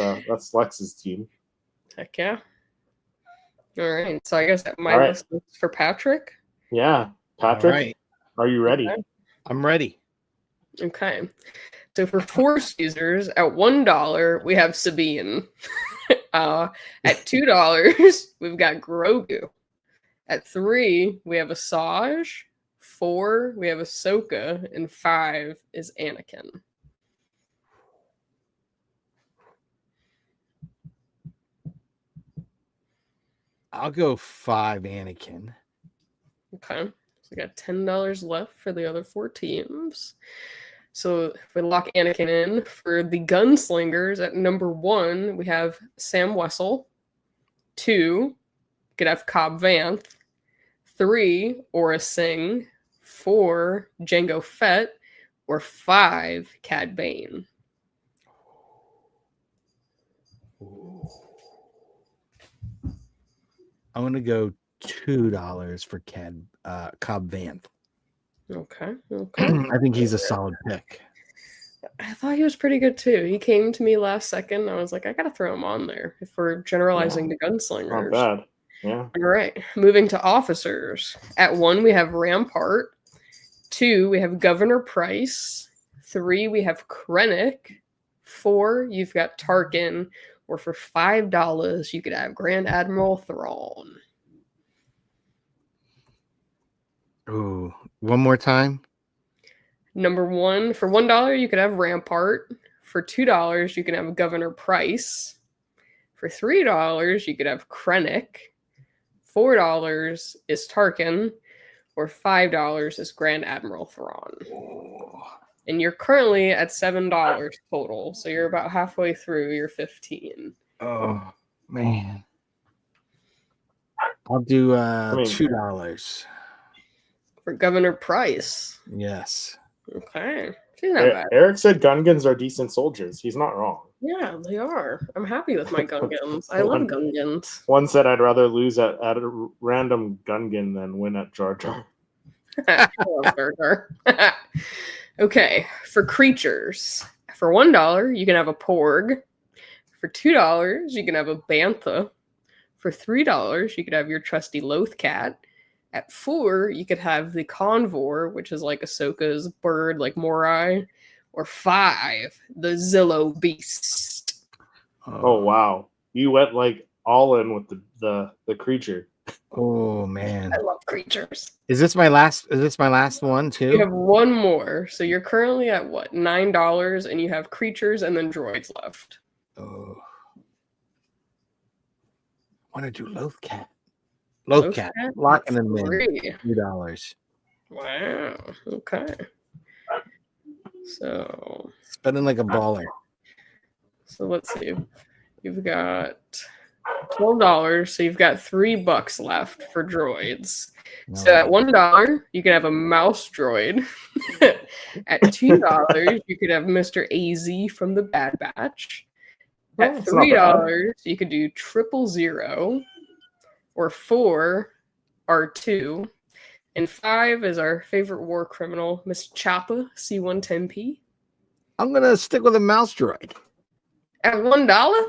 Lex's team. Heck yeah. All right. So I guess my list is for Patrick. Yeah. Patrick, are you ready? Okay. I'm ready. Okay. So for Force users, at $1, we have Sabine. At $2, we've got Grogu. At 3, we have Asajj. 4, we have Ahsoka. And 5 is Anakin. I'll go 5 Anakin. Okay. So we got $10 left for the other 4 teams. So if we lock Anakin in for the gunslingers, at number 1, we have Sam Wessel. 2, we could have Cobb Vanth. 3, Aura Singh. 4, Jango Fett. Or 5, Cad Bane. I'm going to go $2 for Cobb Vanth. Okay. I think he's a solid pick. I thought he was pretty good too. He came to me last second. I was like, I gotta throw him on there if we're generalizing the gunslingers. Not bad. Yeah. All right. Moving to officers. At 1, we have Rampart. 2, we have Governor Price. 3, we have Krennic. 4, you've got Tarkin. Or for $5, you could have Grand Admiral Thrawn. Ooh, one more time. Number 1, for $1, you could have Rampart. For $2, you can have Governor Price. For $3, you could have Krennic. $4 is Tarkin. Or $5 is Grand Admiral Thrawn. Oh. And you're currently at $7 total. So you're about halfway through your 15. Oh, man. I'll do $2. For Governor Price. Yes. Okay. She's not bad. Eric said Gungans are decent soldiers. He's not wrong. Yeah, they are. I'm happy with my Gungans. I love Gungans. One said I'd rather lose at a random Gungan than win at Jar Jar. I love Jar Jar. Okay, for creatures. For $1, you can have a Porg. For $2, you can have a Bantha. For $3, you could have your trusty Lothcat. At 4, you could have the Convor, which is like Ahsoka's bird, like Morai. Or 5, the Zillo Beast. Oh wow, you went like all in with the creature. Oh man, I love creatures. Is this my last one too? You have one more, so you're currently at what, $9, and you have creatures and then droids left. Oh, I want to do Lothcat. Lothcat, locking them in. $3. Wow. Okay. So spending like a baller. So let's see. You've got $12, so you've got $3 left for droids. No. So at $1, you can have a mouse droid. At $2, you could have Mr. AZ from the Bad Batch. At $3, you could do 000, or 4 R2. And 5 is our favorite war criminal, Miss Chappa C-110P. I'm gonna stick with a mouse droid. At $1,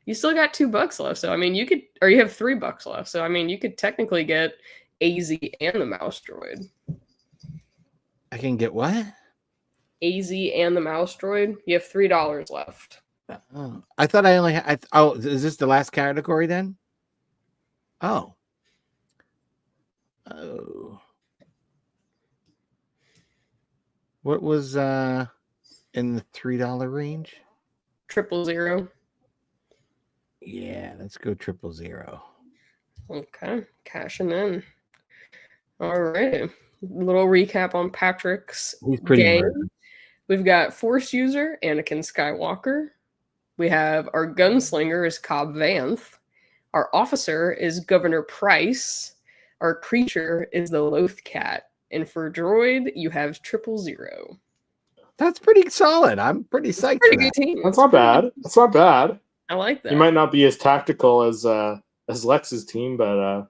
you still got $2 left. So I mean, you could, or you have $3 left. So I mean, you could technically get AZ and the mouse droid. I can get what? AZ and the mouse droid. You have $3 left. Oh, I thought I only had. Oh, is this the last category then? Oh. Oh. What was in the $3 range? 000. Yeah, let's go 000. Okay, cashing in. All right. Little recap on Patrick's game. Murdered. We've got Force user Anakin Skywalker. We have our gunslinger is Cobb Vanth. Our officer is Governor Price. Our creature is the Lothcat. And for droid, you have 000. That's pretty solid. I'm pretty psyched. Pretty good team. That's not bad. That's not bad. I like that. He might not be as tactical as Lex's team, but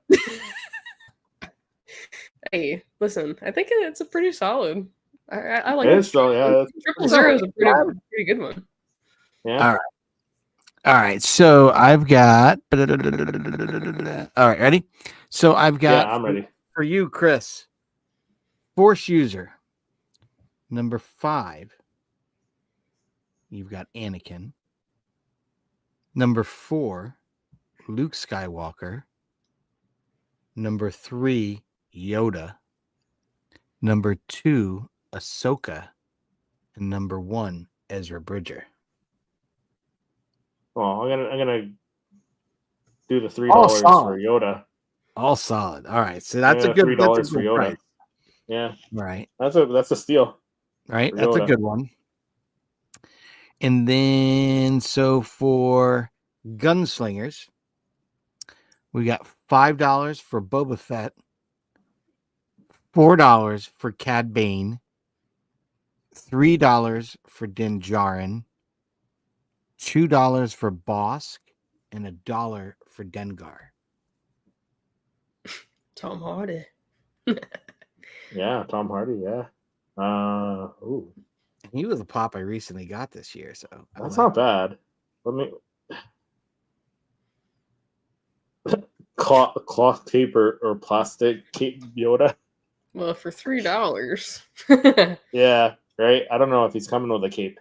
hey, listen, I think it's a pretty solid. I like it it. is still, yeah. Triple zero is a pretty good one. Yeah. All right. So I've got. All right, ready? So I've got. Yeah, I'm ready. For you, Chris. Force user. Number 5. You've got Anakin. Number 4, Luke Skywalker. Number 3, Yoda. Number 2, Ahsoka. And number 1, Ezra Bridger. Well, I'm gonna do the $3 for Yoda. All solid. All right. So that's a $3 good for Yoda. price. Yeah. Right. That's a steal. Right. That's Yoda. a good one. And then so for gunslingers, we got $5 for Boba Fett, $4 for Cad Bane, $3 for Din Djarin, $2 for Bosk, and $1 for Dengar. Tom Hardy. Yeah, Tom Hardy. Yeah. Ooh, He was a pop I recently got this year, so that's not bad. Let me cloth tape or plastic tape Yoda. Well, for $3. Yeah, right. I don't know if he's coming with a cape.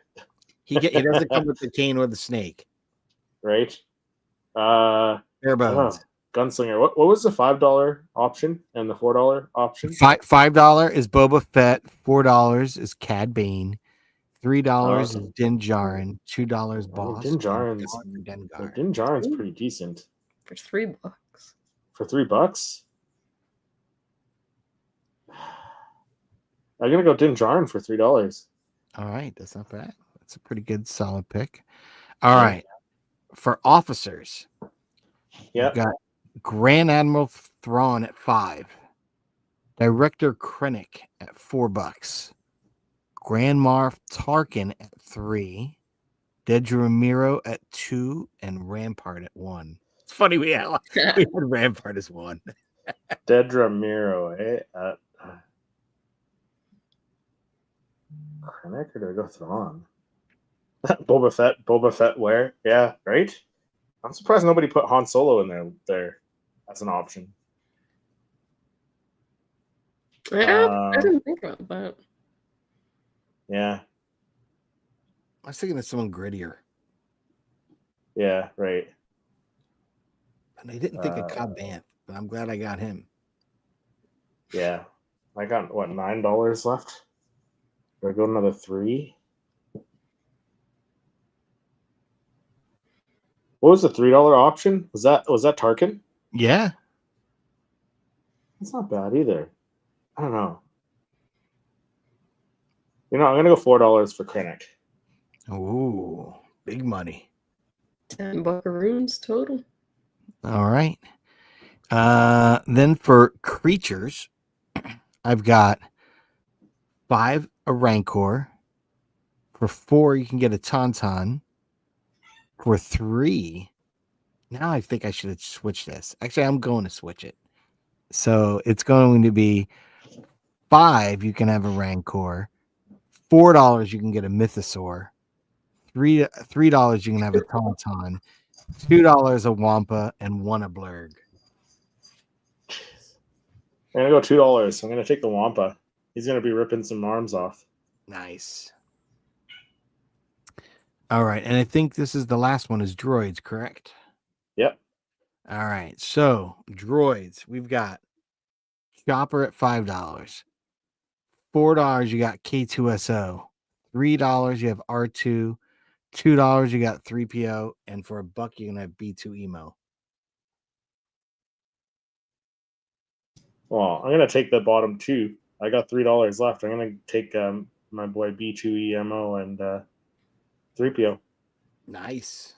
He doesn't come with the cane or the snake. Right. Bare bones. Gunslinger. What was the $5 option and the $4 option? $5 is Boba Fett, $4 is Cad Bane, $3 is Din Djarin, $2 Boss. Din Djarin's Dengar. Din Djarin's pretty decent. For $3. For $3? I'm gonna go Din Djarin for $3. All right, that's not bad. That's a pretty good solid pick. All right. For officers, yeah, got Grand Admiral Thrawn at 5, Director Krennic at $4, Grand Moff Tarkin at 3, Dedra Ramiro at 2, and Rampart at 1. It's funny we had Rampart as 1. Dedra Miro, eh? Krennic, or do I go Thrawn? Boba Fett where? Yeah, right? I'm surprised nobody put Han Solo in there as an option. Yeah, I didn't think about that. Yeah. I was thinking of someone grittier. Yeah, right. And I didn't think of Cobb Vanth, but I'm glad I got him. Yeah. I got, what, $9 left? Do I go another 3? What was the $3 option? Was that Tarkin? Yeah. That's not bad either. I don't know. I'm gonna go $4 for Krennic. Ooh, big money. 10 buckaroons total. All right. Then for creatures, I've got 5 a Rancor. For 4, you can get a Tauntaun. For 3, now I think I should have switched this. Actually, I'm going to switch it. So it's going to be 5, you can have a Rancor. $4, you can get a Mythosaur. $3 you can have a Tauntaun. $2 a Wampa, and 1 a Blurg. I'm gonna go $2. I'm gonna take the Wampa. He's gonna be ripping some arms off. Nice. All right, and I think this is the last one is droids, correct? Yep. All right, so droids, we've got Chopper at $5. $4 you got K2SO. $3 you have R2. $2 you got 3PO, and for $1 you're gonna have B2 Emo. Well, I'm gonna take the bottom 2. I got $3 left. I'm gonna take my boy B2 EMO and 3PO. Nice.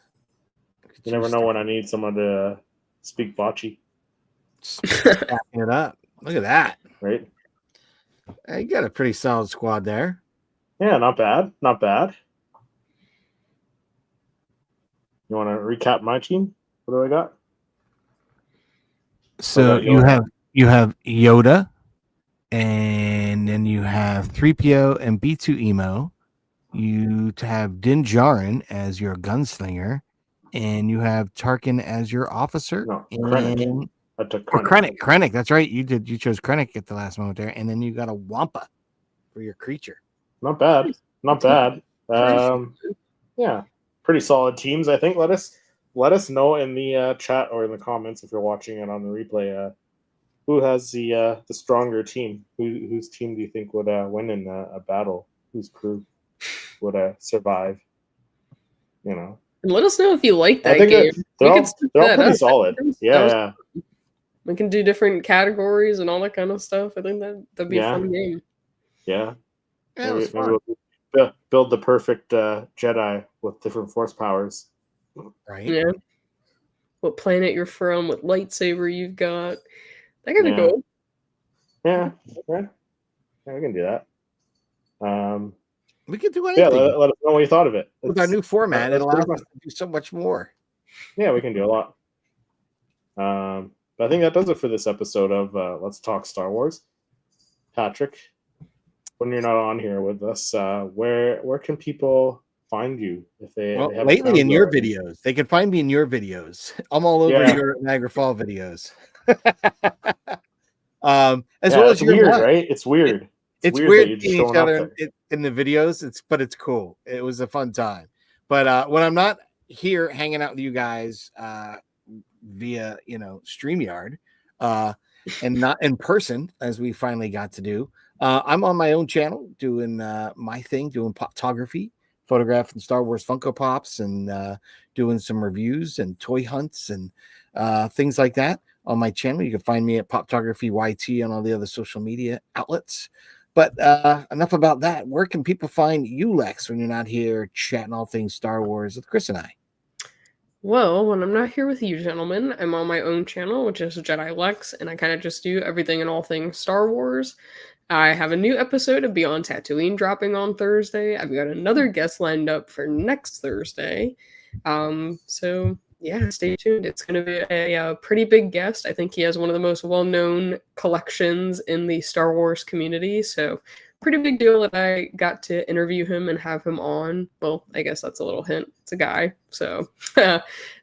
You never know when I need someone to speak bocce. Stacking it up. Look at that. Right? You got a pretty solid squad there. Yeah, not bad. Not bad. You want to recap my team? What do I got? So you have Yoda, and then you have 3PO and B2 Emo. You have Din Djarin as your gunslinger, and you have Tarkin as your officer. No, and I took Krennic. Krennic. That's right. You chose Krennic at the last moment there, and then you got a Wampa for your creature. Not bad. Yeah, pretty solid teams. I think. Let us know in the chat or in the comments if you're watching it on the replay. Who has the stronger team? Whose team do you think would win in a battle? Whose crew would survive? You know. And let us know if you like that I think game. they're all pretty solid. Yeah. We can do different categories and all that kind of stuff. I think that'd be a fun game. Yeah. Maybe we'll build the perfect Jedi with different force powers. Right. Yeah. What planet you're from, what lightsaber you've got. That could be cool. Yeah. We can do that. We could do anything. Yeah, let us know what you thought of it. With our new format, it allows us to do so much more. Yeah, we can do a lot. But I think that does it for this episode of Let's Talk Star Wars. Patrick, when you're not on here with us, where can people find you if they lately in your videos? They can find me in your videos. I'm all over your Niagara Fall videos. As well as your weird, right? It's weird. It's weird seeing each other in the videos. But it's cool. It was a fun time. But when I'm not here hanging out with you guys via StreamYard and not in person, as we finally got to do, I'm on my own channel doing my thing, doing photography, photographing Star Wars Funko Pops, and doing some reviews and toy hunts and things like that on my channel. You can find me at Poptography YT on all the other social media outlets. But enough about that. Where can people find you, Lex, when you're not here chatting all things Star Wars with Chris and I? Well, when I'm not here with you, gentlemen, I'm on my own channel, which is Jedi Lex, and I kind of just do everything and all things Star Wars. I have a new episode of Beyond Tatooine dropping on Thursday. I've got another guest lined up for next Thursday. So yeah, stay tuned. It's going to be a pretty big guest. I think he has one of the most well-known collections in the Star Wars community. So pretty big deal that I got to interview him and have him on. Well, I guess that's a little hint. It's a guy. So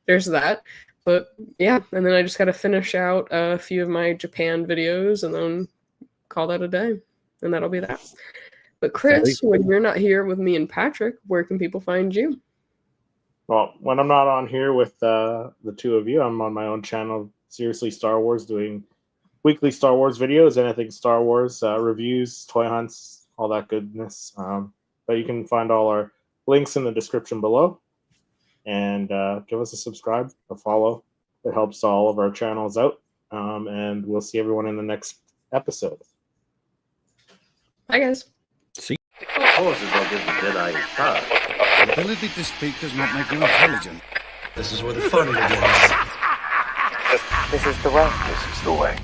there's that. But yeah, and then I just got to finish out a few of my Japan videos and then call that a day. And that'll be that. But Chris, when you're not here with me and Patrick, where can people find you? Well, when I'm not on here with the two of you, I'm on my own channel, Seriously Star Wars, doing weekly Star Wars videos, anything Star Wars, reviews, toy hunts, all that goodness. But you can find all our links in the description below. And give us a subscribe, a follow. It helps all of our channels out. And we'll see everyone in the next episode. Bye, guys. See. Forces will give the Jedi his power. The ability to speak does not make you intelligent. This is where the fun begins. This is the way. This is the way.